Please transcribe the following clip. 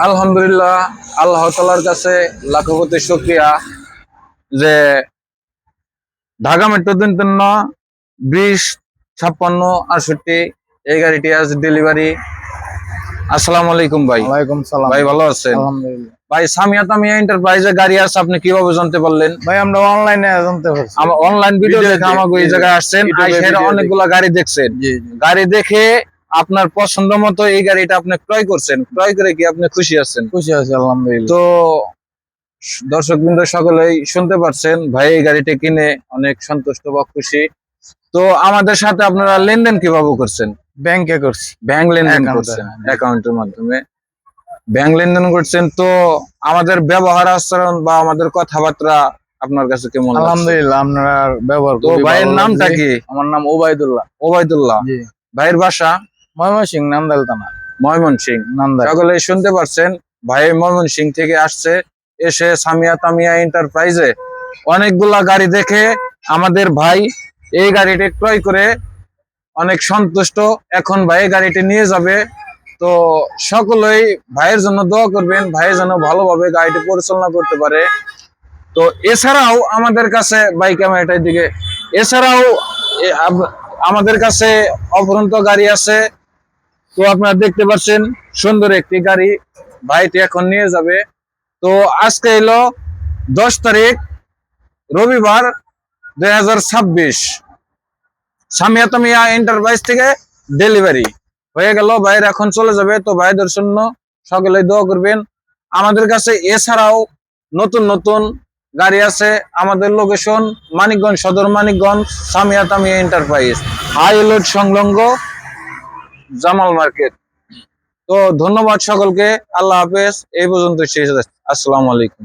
আলহামদুলিল্লাহ, আল্লাহ তাআলার কাছে লাখো কোটি শুকরিয়া যে ঢাকা মেট্রো ৩-২০-৫৬-৬৮ এই গাড়িটি আজ ডেলিভারি। আসসালামু আলাইকুম ভাই। ওয়ালাইকুম সালাম। ভাই ভালো আছেন? আলহামদুলিল্লাহ। ভাই সামিয়া তামিয়া এন্টারপ্রাইজে গাড়ি আছে, আপনি কিভাবে জানতে পারলেন? ভাই আমরা অনলাইনে জানতে পারছি। আমার অনলাইন ভিডিও ভিডিও দেখে আমাকে এই জি, জায়গায় আসছেন, ইউটিউবে আইসের ভিডিও অনেকগুলা গাড়ি দেখছেন। জি গাড়ি দেখে আপনার পছন্দ মতো এই গাড়িটা আপনি ক্রয় করছেন। ক্রয় করে কি আপনি খুশি আছেন? খুশি আছি আলহামদুলিল্লাহ। তো দর্শক বৃন্দ সকলেই শুনতে পারছেন, ভাই এই গাড়িটি কিনে অনেক সন্তুষ্ট বা খুশি। তো আমাদের সাথে আপনারা লেনদেন কিভাবে করছেন? ব্যাংকে করছি। ব্যাংক লেনদেন Account করছেন, এ। অ্যাকাউন্টের মাধ্যমে ব্যাংক লেনদেন করছেন। তো আমাদের ব্যবহার আচরণ বা আমাদের কথাবার্তা আপনার কাছে কেমন লাগছে? আলহামদুলিল্লাহ আপনারা ব্যবহার তো খুবই ভাইয়ের ভালো নামটা লাগছে। কি? আমার নাম ওবায়দুল্লাহ। ওবায়দুল্লাহ। জি। ভাইয়ের বাসা ময়মনসিংহ নান্দাইল থানা। ময়মনসিংহ। নান্দাইল। সকলেই শুনতে পারছেন, ভাই ময়মনসিংহ থেকে আসছে, এসে সামিয়া তামিয়া এন্টারপ্রাইজে অনেকগুলা গাড়ি দেখে আমাদের ভাই এই গাড়িটি ক্রয় করে অনেক সন্তুষ্ট। এখন ভাই এই গাড়িটি নিয়ে যাবে। তো সকলেই ভাইয়ের জন্য দোয়া করবেন, ভাই যেন ভালোভাবে গাড়িটি পরিচালনা করতে পারে। তো এছাড়াও আমাদের কাছে ভাই ক্যামেরাটার দিকে, এছাড়াও আমাদের কাছে অপরন্ত গাড়ি আছে। তো আপনারা দেখতে পাচ্ছেন সুন্দর একটি গাড়ি ভাইটি এখন নিয়ে যাবে। তো আজকে এলো 10 তারিখ রবিবার 2026, সামিয়া তামিয়া এন্টারপ্রাইজ থেকে ডেলিভারি হয়ে গেল। ভাইয়ের এখন চলে যাবে। তো ভাইদের জন্য সকলে দোয়া করবেন। আমাদের কাছে এছাড়াও নতুন নতুন গাড়ি আছে। আমাদের লোকেশন মানিকগঞ্জ সদর, মানিকগঞ্জ, সামিয়া তামিয়া এন্টারপ্রাইজ, হাইরোড সংলগ্ন জামাল মার্কেট। তো ধন্যবাদ সকলকে, আল্লাহ হাফেজ। এই পর্যন্ত শেষ। আসসালামু আলাইকুম।